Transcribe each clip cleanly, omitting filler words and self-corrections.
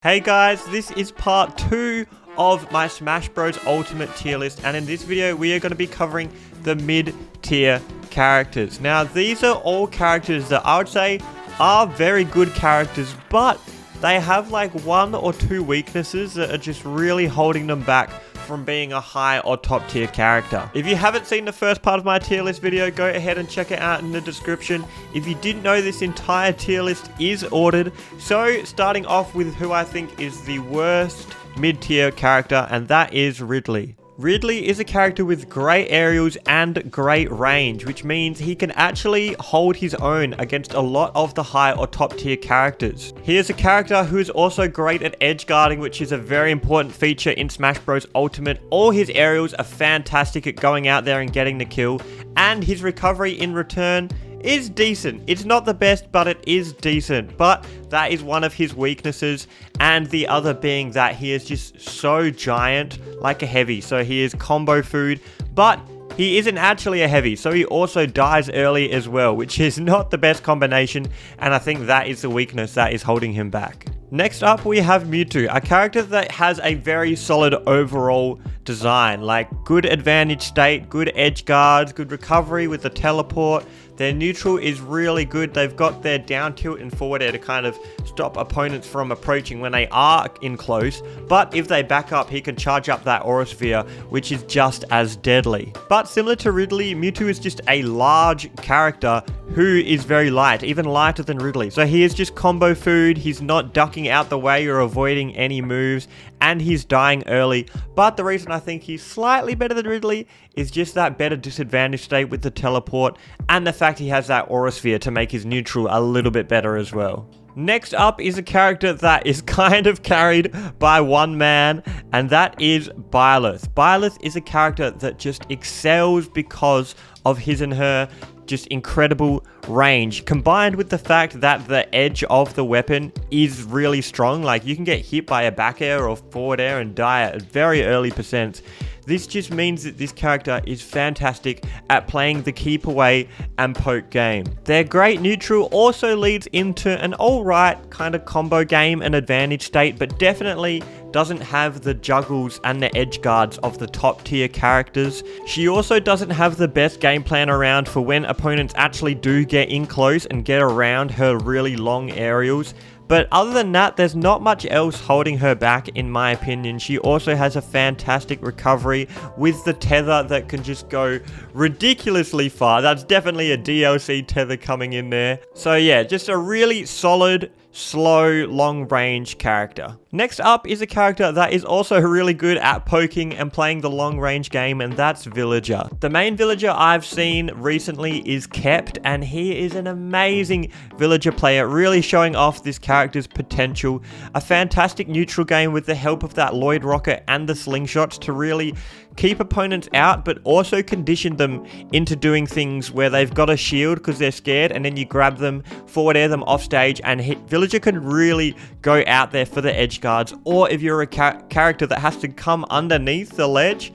Hey guys, this is part 2 of my Smash Bros Ultimate tier list, and in this video we are going to be covering the mid-tier characters. Now these are all characters that I would say are very good characters, but they have like 1 or 2 weaknesses that are just really holding them back from being a high or top tier character. If you haven't seen the first part of my tier list video, go ahead and check it out in the description. If you didn't know, this entire tier list is ordered. So starting off with who I think is the worst mid-tier character, and that is Ridley. Ridley is a character with great aerials and great range, which means he can actually hold his own against a lot of the high or top tier characters. He is a character who is also great at edge guarding, which is a very important feature in Smash Bros Ultimate. All his aerials are fantastic at going out there and getting the kill, and his recovery in return is decent. It's not the best, but it is decent. But that is one of his weaknesses, and the other being that he is just so giant, like a heavy. So he is combo food, but he isn't actually a heavy, so he also dies early as well, which is not the best combination, and I think that is the weakness that is holding him back. Next up, we have Mewtwo, a character that has a very solid overall design, like good advantage state, good edge guards, good recovery with the teleport. Their neutral is really good. They've got their down tilt and forward air to kind of stop opponents from approaching when they are in close. But if they back up, he can charge up that Aura Sphere, which is just as deadly. But similar to Ridley, Mewtwo is just a large character who is very light, even lighter than Ridley. So he is just combo food. He's not ducking out the way or avoiding any moves, and he's dying early. But the reason I think he's slightly better than Ridley is just that better disadvantage state with the teleport, and the fact he has that Aura Sphere to make his neutral a little bit better as well. Next up is a character that is kind of carried by one man, and that is Byleth. Byleth is a character that just excels because of his and her just incredible range, combined with the fact that the edge of the weapon is really strong. Like, you can get hit by a back air or forward air and die at very early percents. This just means that this character is fantastic at playing the keep away and poke game. Their great neutral also leads into an alright kind of combo game and advantage state, but definitely doesn't have the juggles and the edge guards of the top tier characters. She also doesn't have the best game plan around for when opponents actually do get in close and get around her really long aerials. But other than that, there's not much else holding her back, in my opinion. She also has a fantastic recovery with the tether that can just go ridiculously far. That's definitely a DLC tether coming in there. So yeah, just a really solid, slow, long range character. Next up is a character that is also really good at poking and playing the long range game, and that's Villager. The main villager I've seen recently is Kept, and he is an amazing villager player, really showing off this character's potential. A fantastic neutral game with the help of that Lloyd Rocket and the slingshots to really keep opponents out, but also condition them into doing things where they've got a shield because they're scared, and then you grab them, forward air them off stage, and Villager can really go out there for the edge guards. Or if you're a character that has to come underneath the ledge,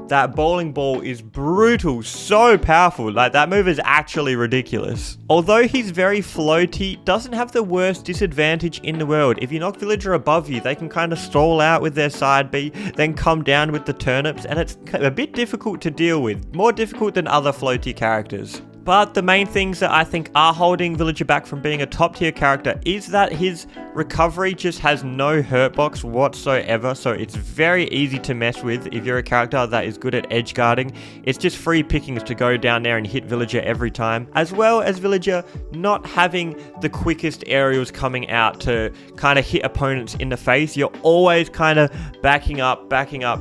that bowling ball is brutal, so powerful. Like, that move is actually ridiculous. Although he's very floaty, doesn't have the worst disadvantage in the world. If you knock Villager above you, they can kind of stall out with their side B, then come down with the turnips, and it's a bit difficult to deal with. More difficult than other floaty characters. But the main things that I think are holding Villager back from being a top tier character is that his recovery just has no hurt box whatsoever, so it's very easy to mess with if you're a character that is good at edge guarding. It's just free pickings to go down there and hit Villager every time, as well as Villager not having the quickest aerials coming out to kind of hit opponents in the face. You're always kind of backing up,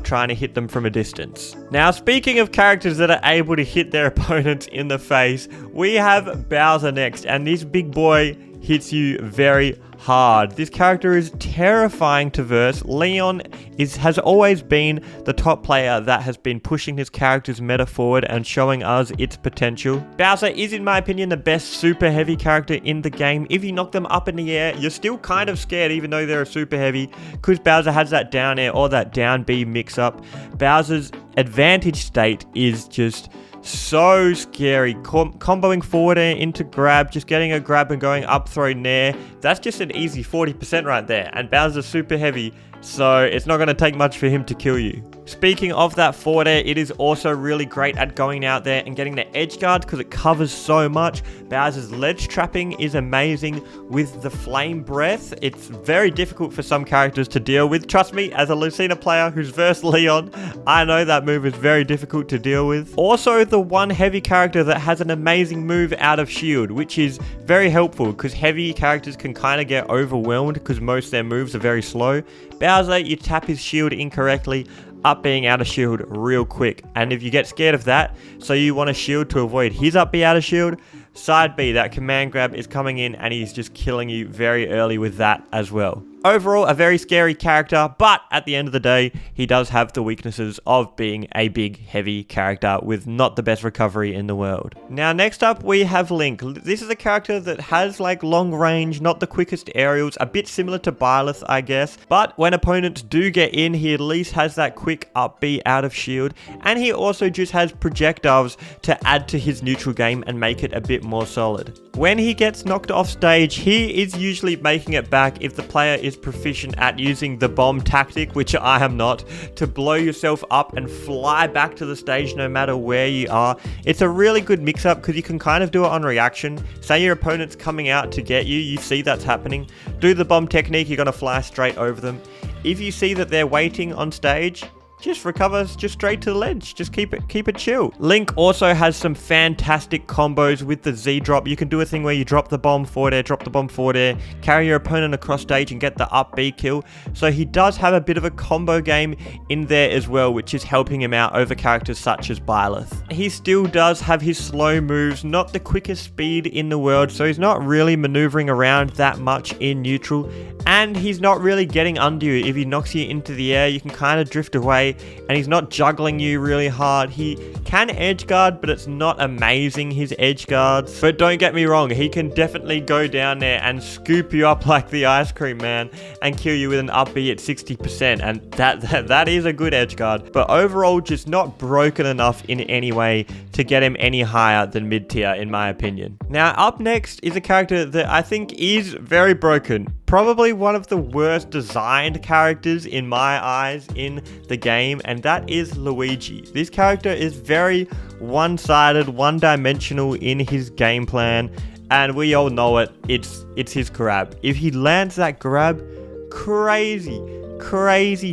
trying to hit them from a distance. Now, speaking of characters that are able to hit their opponents in the face, we have Bowser next, and this big boy hits you very hard. This character is terrifying to verse. Leon has always been the top player that has been pushing his character's meta forward and showing us its potential. Bowser is, in my opinion, the best super heavy character in the game. If you knock them up in the air, you're still kind of scared even though they're a super heavy, because Bowser has that down air or that down B mix up. Bowser's advantage state is just So scary. Comboing forward air into grab, just getting a grab and going up throw nair. That's just an easy 40% right there. And Bowser's super heavy, so it's not going to take much for him to kill you. Speaking of that forward air, it is also really great at going out there and getting the edge guards because it covers so much. Bowser's ledge trapping is amazing with the flame breath. It's very difficult for some characters to deal with. Trust me, as a Lucina player who's versed Leon, I know that move is very difficult to deal with. Also, the one heavy character that has an amazing move out of shield, which is very helpful because heavy characters can kind of get overwhelmed because most of their moves are very slow. Bowser, you tap his shield incorrectly, up being out of shield real quick. And if you get scared of that, so you want a shield to avoid his up be out of shield, side B, that command grab is coming in and he's just killing you very early with that as well. Overall, a very scary character, but at the end of the day, he does have the weaknesses of being a big, heavy character with not the best recovery in the world. Now, next up, we have Link. This is a character that has like long range, not the quickest aerials, a bit similar to Byleth, I guess. But when opponents do get in, he at least has that quick up B out of shield. And he also just has projectiles to add to his neutral game and make it a bit more solid. When he gets knocked off stage, he is usually making it back if the player is proficient at using the bomb tactic, which I am not, to blow yourself up and fly back to the stage no matter where you are. It's a really good mix-up because you can kind of do it on reaction. Say your opponent's coming out to get you, you see that's happening. Do the bomb technique, you're going to fly straight over them. If you see that they're waiting on stage, just recover just straight to the ledge. Just keep it chill. Link also has some fantastic combos with the Z drop. You can do a thing where you drop the bomb forward air, drop the bomb forward air, carry your opponent across stage and get the up B kill. So he does have a bit of a combo game in there as well, which is helping him out over characters such as Byleth. He still does have his slow moves, not the quickest speed in the world, so he's not really maneuvering around that much in neutral, and he's not really getting under you. If he knocks you into the air, you can kind of drift away, and he's not juggling you really hard. He can edge guard, but it's not amazing, his edge guards. But don't get me wrong, he can definitely go down there and scoop you up like the ice cream man and kill you with an up B at 60%, and that is a good edge guard. But overall, just not broken enough in any way to get him any higher than mid tier, in my opinion. Now, up next is a character that I think is very broken. Probably one of the worst designed characters in my eyes in the game, and that is Luigi. This character is very one-sided, one-dimensional in his game plan, and we all know it. It's his grab. If he lands that grab, crazy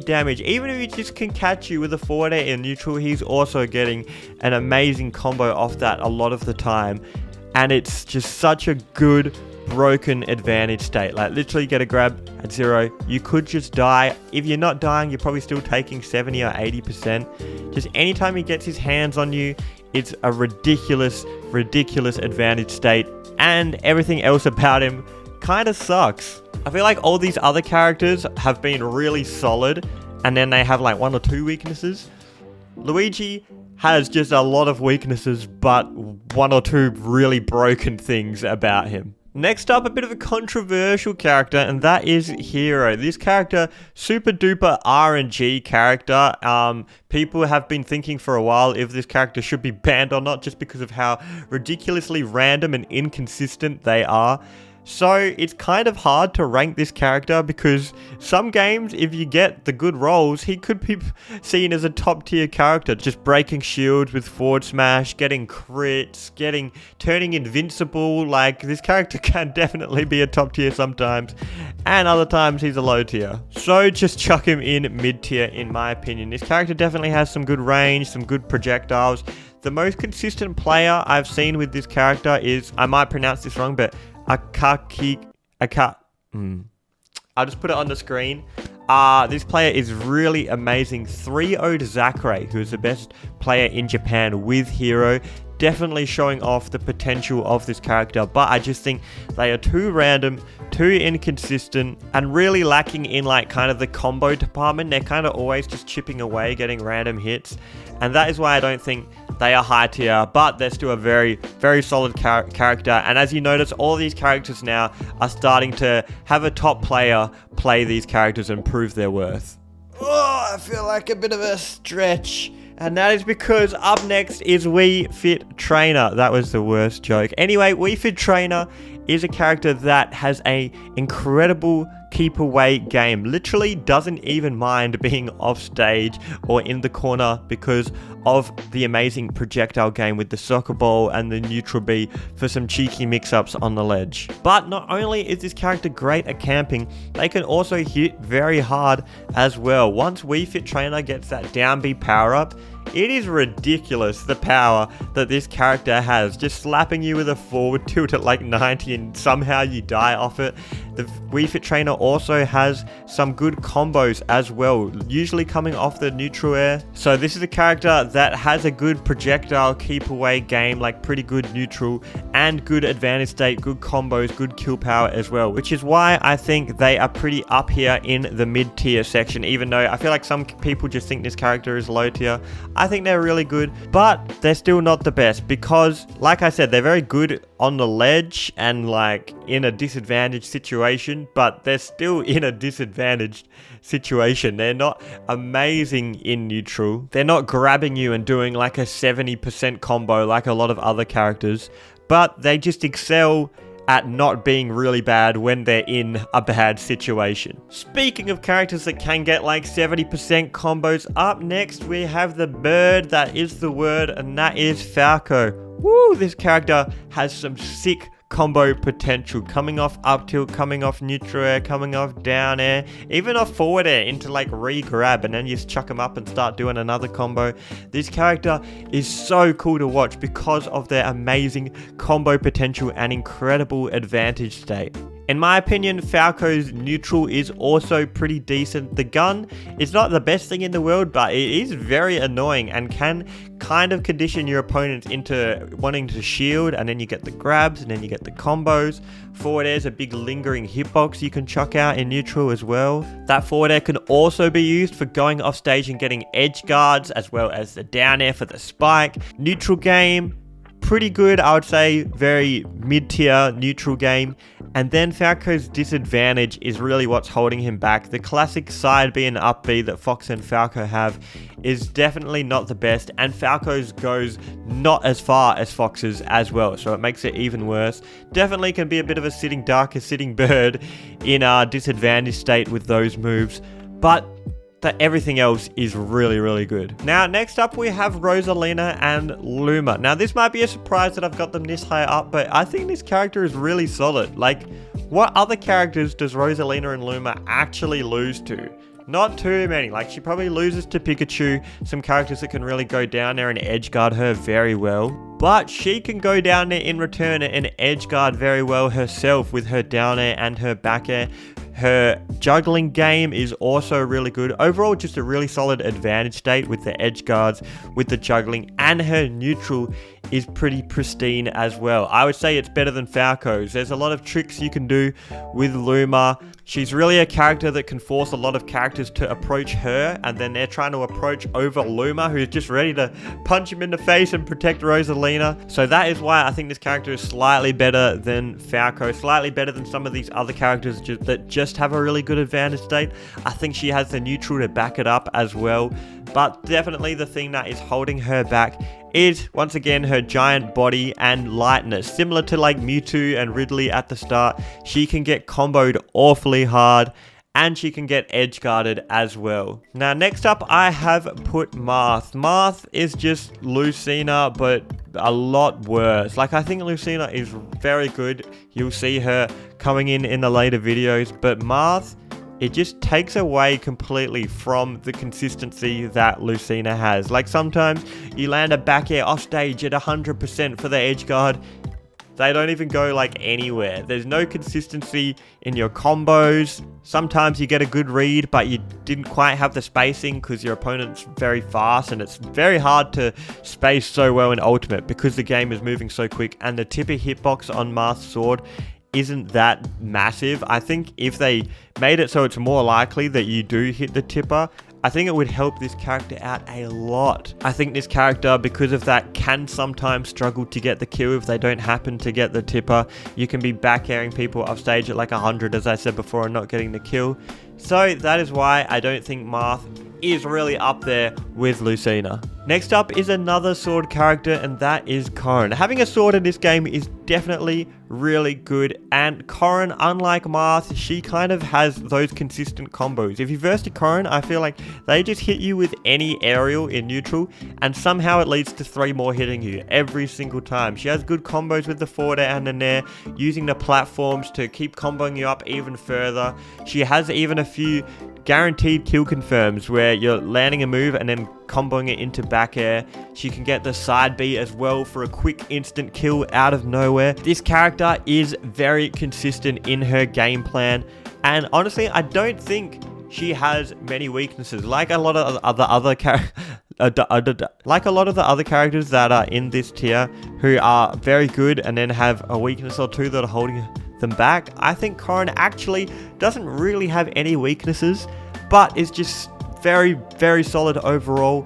damage. Even if he just can catch you with a forward air in neutral, he's also getting an amazing combo off that a lot of the time, and it's just such a good broken advantage state. Like, literally get a grab at 0, you could just die. If you're not dying, you're probably still taking 70 or 80%. Just anytime he gets his hands on you, it's a ridiculous advantage state, and everything else about him kind of sucks. I feel like all these other characters have been really solid, and then they have like 1 or 2 weaknesses. Luigi has just a lot of weaknesses, but 1 or 2 really broken things about him. Next up, a bit of a controversial character, and that is Hero. This character, super duper RNG character. People have been thinking for a while if this character should be banned or not, just because of how ridiculously random and inconsistent they are. So it's kind of hard to rank this character because some games, if you get the good rolls, he could be seen as a top tier character, just breaking shields with forward smash, getting crits, turning invincible. Like, this character can definitely be a top tier sometimes, and other times he's a low tier. So just chuck him in mid tier, in my opinion. This character definitely has some good range, some good projectiles. The most consistent player I've seen with this character is, I might pronounce this wrong, but I'll just put it on the screen. This player is really amazing. 3-0'd Zachary, who is the best player in Japan with Hero. Definitely showing off the potential of this character, but I just think they are too random, too inconsistent, and really lacking in like kind of the combo department. They're kind of always just chipping away, getting random hits, and that is why I don't think they are high tier, but they're still a very solid character. And as you notice, all these characters now are starting to have a top player play these characters and prove their worth. Oh, I feel like a bit of a stretch. And that is because up next is Wii Fit Trainer. That was the worst joke. Anyway, Wii Fit Trainer is a character that has a incredible keep away game. Literally doesn't even mind being off stage or in the corner because of the amazing projectile game with the soccer ball and the neutral B for some cheeky mix-ups on the ledge. But not only is this character great at camping, they can also hit very hard as well. Once Wii Fit Trainer gets that down B power up, it is ridiculous the power that this character has. Just slapping you with a forward tilt at like 90 and somehow you die off it. The Wii Fit Trainer also has some good combos as well, usually coming off the neutral air. So this is a character that has a good projectile keep away game, like pretty good neutral and good advantage state, good combos, good kill power as well, which is why I think they are pretty up here in the mid tier section, even though I feel like some people just think this character is low tier. I think they're really good, but they're still not the best because, like I said, they're very good on the ledge and like in a disadvantaged situation, but they're still in a disadvantaged situation. They're not amazing in neutral. They're not grabbing you and doing like a 70% combo like a lot of other characters, but they just excel at not being really bad when they're in a bad situation. Speaking of characters that can get like 70% combos, up next we have the bird that is the word, and that is Falco. Woo, this character has some sick combo potential, coming off up tilt, coming off neutral air, coming off down air, even off forward air into like re-grab, and then you just chuck them up and start doing another combo. This character is so cool to watch because of their amazing combo potential and incredible advantage state. In my opinion, Falco's neutral is also pretty decent. The gun is not the best thing in the world, but it is very annoying and can kind of condition your opponents into wanting to shield, and then you get the grabs and then you get the combos. Forward air is a big lingering hitbox you can chuck out in neutral as well. That forward air can also be used for going off stage and getting edge guards, as well as the down air for the spike. Neutral game, pretty good, I would say, very mid-tier neutral game. And then Falco's disadvantage is really what's holding him back. The classic side B and up B that Fox and Falco have is definitely not the best, and Falco's goes not as far as Fox's as well, so it makes it even worse. Definitely can be a bit of a sitting duck, a sitting bird in a disadvantaged state with those moves, but everything else is really, really good. Now, next up we have Rosalina and Luma. Now, this might be a surprise that I've got them this high up, but I think this character is really solid. Like, what other characters does Rosalina and Luma actually lose to? Not too many. Like, she probably loses to Pikachu, some characters that can really go down there and edge guard her very well. But she can go down there in return and edge guard very well herself with her down air and her back air. Her juggling game is also really good. Overall, just a really solid advantage state with the edge guards, with the juggling, and her neutral is pretty pristine as well. I would say it's better than Falco's. There's a lot of tricks you can do with Luma. She's really a character that can force a lot of characters to approach her, and then they're trying to approach over Luma, who's just ready to punch him in the face and protect Rosalina. So that is why I think this character is slightly better than Falco, slightly better than some of these other characters that just have a really good advantage state. I think she has the neutral to back it up as well, but definitely the thing that is holding her back is, once again, her giant body and lightness. Similar to like Mewtwo and Ridley at the start, she can get comboed awfully hard, and she can get edge guarded as well. Now, next up, I have put Marth. Marth is just Lucina, but a lot worse. Like, I think Lucina is very good. You'll see her coming in the later videos, but Marth, it just takes away completely from the consistency that Lucina has. Like, sometimes you land a back air off stage at 100% for the edge guard. They don't even go like anywhere. There's no consistency in your combos. Sometimes you get a good read, but you didn't quite have the spacing because your opponent's very fast, and it's very hard to space so well in Ultimate because the game is moving so quick, and the tipper hitbox on Marth's sword isn't that massive. I think if they made it so it's more likely that you do hit the tipper, I think it would help this character out a lot. I think this character, because of that, can sometimes struggle to get the kill if they don't happen to get the tipper. You can be back airing people off stage at like 100, as I said before, and not getting the kill. So that is why I don't think Marth is really up there with Lucina. Next up is another sword character, and that is Corrin. Having a sword in this game is definitely really good, and Corrin, unlike Marth, she kind of has those consistent combos. If you verse to Corrin, I feel like they just hit you with any aerial in neutral, and somehow it leads to 3 more hitting you every single time. She has good combos with the forward air and the nair, using the platforms to keep comboing you up even further. She has even a few guaranteed kill confirms where you're landing a move and then comboing it into back air. She can get the side B as well for a quick instant kill out of nowhere. This character is very consistent in her game plan, and honestly I don't think she has many weaknesses like a lot of the other characters that are in this tier who are very good and then have a weakness or two that are holding them back. I think Corrin actually doesn't really have any weaknesses, but is just very, very solid overall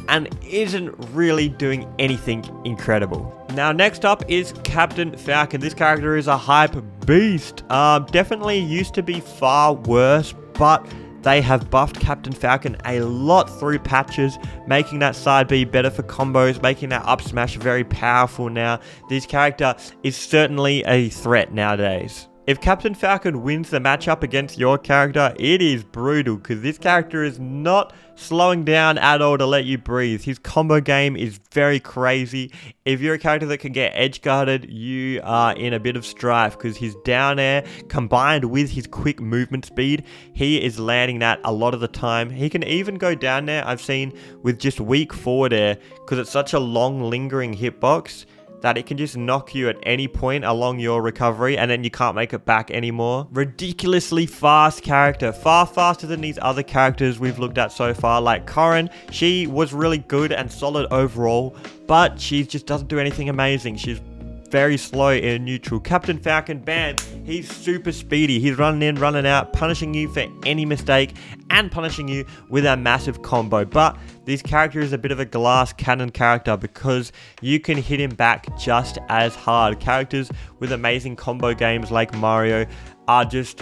and isn't really doing anything incredible. Now, next up is Captain Falcon. This character is a hype beast. Definitely used to be far worse, but they have buffed Captain Falcon a lot through patches, making that side B better for combos, making that up smash very powerful now. This character is certainly a threat nowadays. If Captain Falcon wins the matchup against your character, it is brutal because this character is not slowing down at all to let you breathe. His combo game is very crazy. If you're a character that can get edge guarded, you are in a bit of strife because his down air combined with his quick movement speed, he is landing that a lot of the time. He can even go down there, I've seen, with just weak forward air because it's such a long lingering hitbox that it can just knock you at any point along your recovery and then you can't make it back anymore. Ridiculously fast character, far faster than these other characters we've looked at so far, like Corrin. She was really good and solid overall, but she just doesn't do anything amazing. She's very slow in neutral. Captain Falcon, bam, he's super speedy. He's running in, running out, punishing you for any mistake and punishing you with a massive combo. But this character is a bit of a glass cannon character because you can hit him back just as hard. Characters with amazing combo games like Mario are just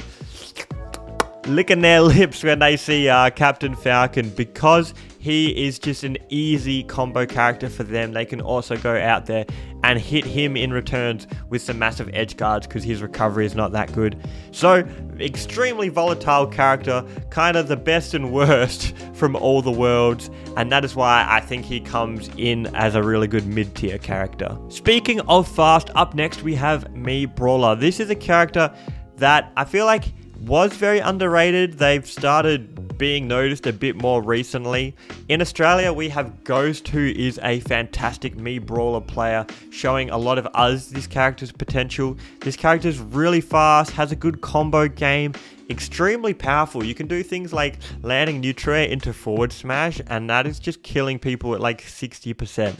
licking their lips when they see Captain Falcon because he is just an easy combo character for them. They can also go out there and hit him in returns with some massive edge guards because his recovery is not that good. So, extremely volatile character, kind of the best and worst from all the worlds, and that is why I think he comes in as a really good mid-tier character. Speaking of fast, up next we have Mii Brawler. This is a character that I feel like was very underrated. They've started being noticed a bit more recently. In Australia, we have Ghost, who is a fantastic Mii Brawler player, showing a lot of us this character's potential. This character's really fast, has a good combo game, extremely powerful. You can do things like landing neutral air into forward smash, and that is just killing people at like 60%.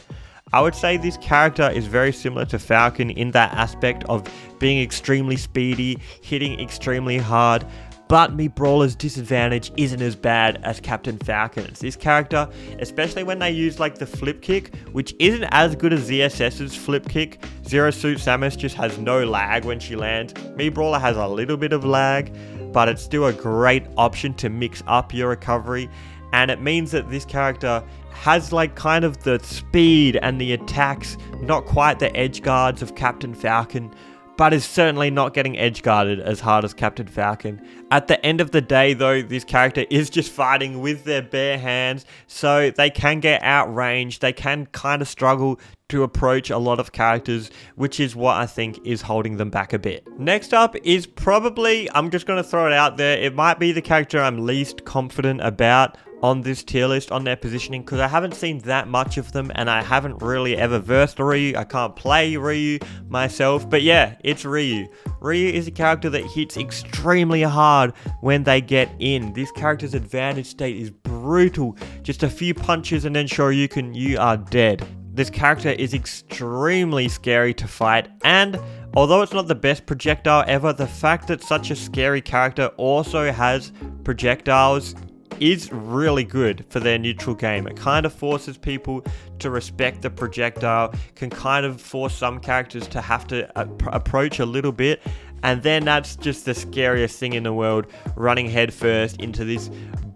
I would say this character is very similar to Falcon in that aspect of being extremely speedy, hitting extremely hard, but Mii Brawler's disadvantage isn't as bad as Captain Falcon's. This character, especially when they use like the flip kick, which isn't as good as ZSS's flip kick. Zero Suit Samus just has no lag when she lands. Mii Brawler has a little bit of lag, but it's still a great option to mix up your recovery. And it means that this character has like kind of the speed and the attacks, not quite the edge guards of Captain Falcon, but is certainly not getting edge guarded as hard as Captain Falcon. At the end of the day though, this character is just fighting with their bare hands, so they can get outranged, they can kind of struggle to approach a lot of characters, which is what I think is holding them back a bit. Next up is probably, I'm just going to throw it out there, it might be the character I'm least confident about on this tier list, on their positioning, because I haven't seen that much of them and I haven't really ever versed Ryu. I can't play Ryu myself, but yeah, it's Ryu. Ryu is a character that hits extremely hard when they get in. This character's advantage state is brutal. Just a few punches and then Shoryuken, you are dead. This character is extremely scary to fight, and although it's not the best projectile ever, the fact that such a scary character also has projectiles is really good for their neutral game. It kind of forces people to respect the projectile, can kind of force some characters to have to approach a little bit, and then that's just the scariest thing in the world, running headfirst into this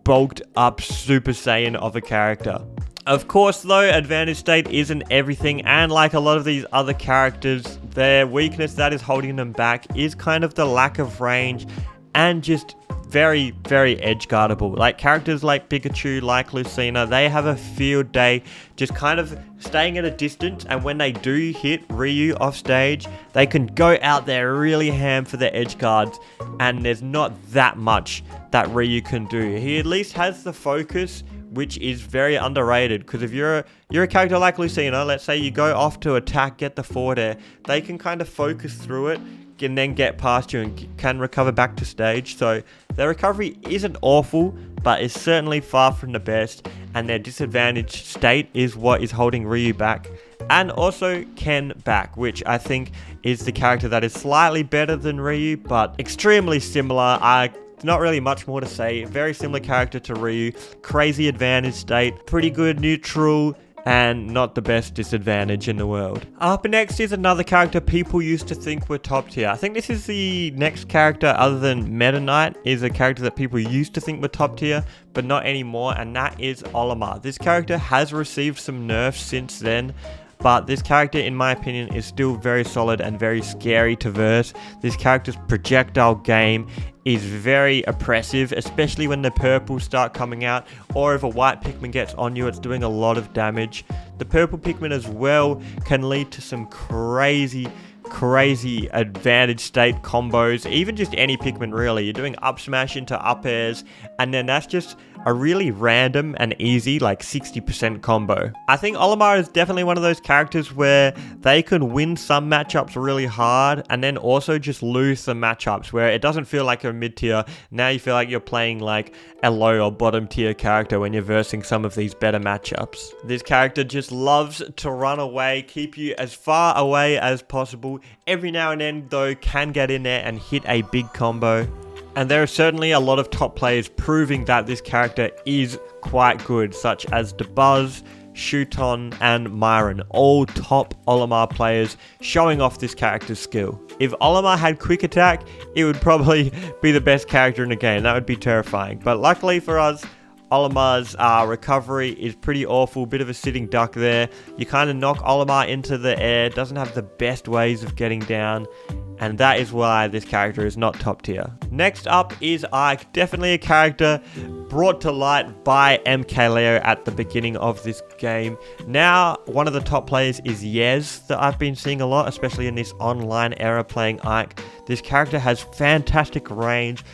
bulked up Super Saiyan of a character. Of course though, advantage state isn't everything, and like a lot of these other characters, their weakness that is holding them back is kind of the lack of range and just very, very edge guardable. Like characters like Pikachu, like Lucina, they have a field day just kind of staying at a distance, and when they do hit Ryu off stage, they can go out there really ham for their edge guards, and there's not that much that Ryu can do. He at least has the focus, which is very underrated, because if you're a character like Lucina, let's say you go off to attack, get the forward air, they can kind of focus through it and then get past you and can recover back to stage. So their recovery isn't awful, but it's certainly far from the best, and their disadvantaged state is what is holding Ryu back, and also Ken back, which I think is the character that is slightly better than Ryu, but extremely similar. Not really much more to say. Very similar character to Ryu. Crazy advantage state. Pretty good neutral. And not the best disadvantage in the world. Up next is another character people used to think were top tier. I think this is the next character other than Meta Knight, is a character that people used to think were top tier, but not anymore, and that is Olimar. This character has received some nerfs since then, but this character, in my opinion, is still very solid and very scary to verse. This character's projectile game is very oppressive, especially when the purples start coming out, or if a white Pikmin gets on you, it's doing a lot of damage. The purple Pikmin as well can lead to some crazy advantage state combos, even just any Pikmin really. You're doing up smash into up airs, and then that's just a really random and easy like 60% combo. I think Olimar is definitely one of those characters where they can win some matchups really hard and then also just lose some matchups where it doesn't feel like a mid tier. Now you feel like you're playing like a low or bottom tier character when you're versing some of these better matchups. This character just loves to run away, keep you as far away as possible. Every now and then though can get in there and hit a big combo. And there are certainly a lot of top players proving that this character is quite good, such as DeBuzz, Shuton, and Myron, all top Olimar players showing off this character's skill. If Olimar had quick attack, it would probably be the best character in the game. That would be terrifying. But luckily for us, Olimar's recovery is pretty awful, bit of a sitting duck there. You kind of knock Olimar into the air, doesn't have the best ways of getting down, and that is why this character is not top tier. Next up is Ike, definitely a character brought to light by MKLeo at the beginning of this game. Now, one of the top players is Yez that I've been seeing a lot, especially in this online era playing Ike. This character has fantastic range,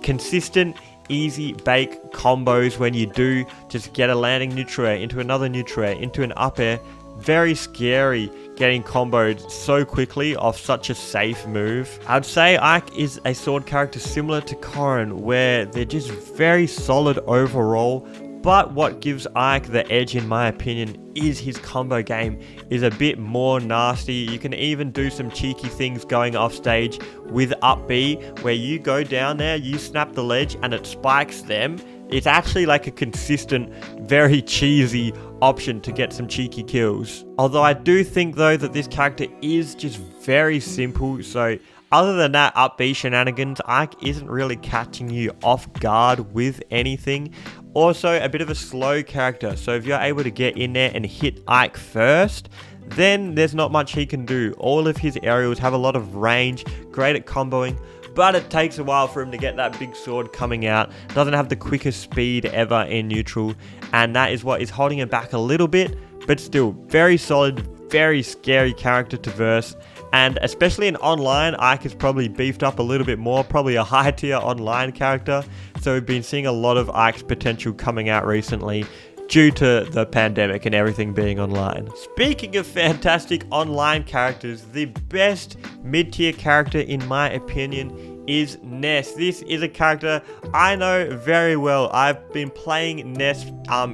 consistent, easy bake combos when you do just get a landing neutral air into another neutral air into an up air. Very scary getting comboed so quickly off such a safe move. I'd say Ike is a sword character similar to Corrin, where they're just very solid overall, but what gives Ike the edge in my opinion is his combo game is a bit more nasty. You can even do some cheeky things going off stage with up B, where you go down there, you snap the ledge and it spikes them. It's actually like a consistent, very cheesy option to get some cheeky kills. Although I do think though that this character is just very simple, so other than that up B shenanigans, Ike isn't really catching you off guard with anything. Also a bit of a slow character, so if you're able to get in there and hit Ike first, then there's not much he can do. All of his aerials have a lot of range, great at comboing, but it takes a while for him to get that big sword coming out. Doesn't have the quickest speed ever in neutral, and that is what is holding him back a little bit, but still very solid, very scary character to verse. And especially in online, Ike is probably beefed up a little bit more, probably a high tier online character. So we've been seeing a lot of Ike's potential coming out recently due to the pandemic and everything being online. Speaking of fantastic online characters, the best mid-tier character in my opinion is Ness. This is a character I know very well. I've been playing Ness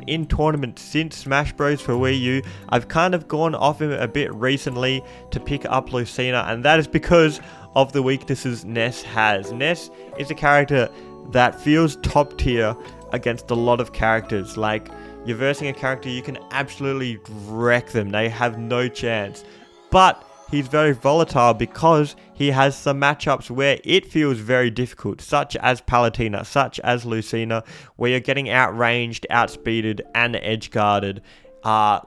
in tournaments since Smash Bros for Wii U. I've kind of gone off him a bit recently to pick up Lucina, and that is because of the weaknesses Ness has. Ness is a character that feels top tier against a lot of characters. Like, you're versing a character, you can absolutely wreck them. They have no chance. But he's very volatile because he has some matchups where it feels very difficult, such as Palutena, such as Lucina, where you're getting outranged, outspeeded, and edge guarded.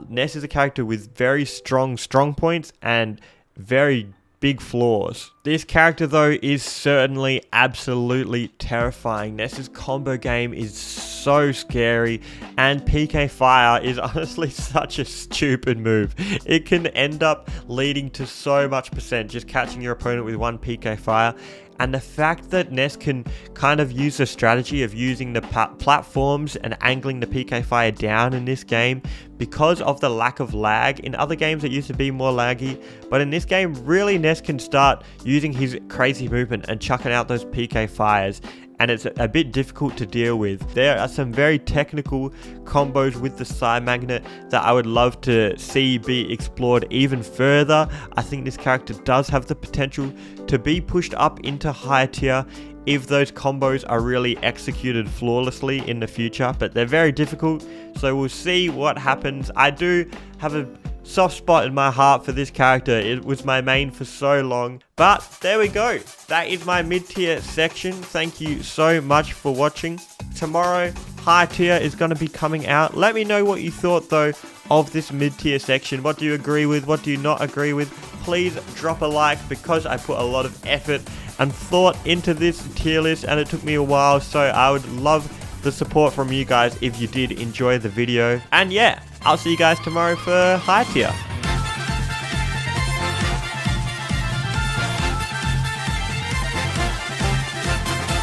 Ness is a character with very strong points and very big flaws. This character though is certainly absolutely terrifying. Ness's combo game is so scary, and PK Fire is honestly such a stupid move. It can end up leading to so much percent just catching your opponent with one PK Fire. And the fact that Ness can kind of use the strategy of using the platforms and angling the PK Fire down in this game because of the lack of lag. In other games it used to be more laggy, but in this game really Ness can start using his crazy movement and chucking out those PK Fires, and it's a bit difficult to deal with. There are some very technical combos with the side magnet that I would love to see be explored even further. I think this character does have the potential to be pushed up into higher tier if those combos are really executed flawlessly in the future, but they're very difficult, so we'll see what happens. I do have a soft spot in my heart for this character. It was my main for so long, but there we go. That is my mid-tier section. Thank you so much for watching. Tomorrow, high tier is going to be coming out. Let me know what you thought though of this mid-tier section. What do you agree with? What do you not agree with? Please drop a like, because I put a lot of effort and thought into this tier list and it took me a while, so I would love the support from you guys if you did enjoy the video. And yeah, I'll see you guys tomorrow for high tier.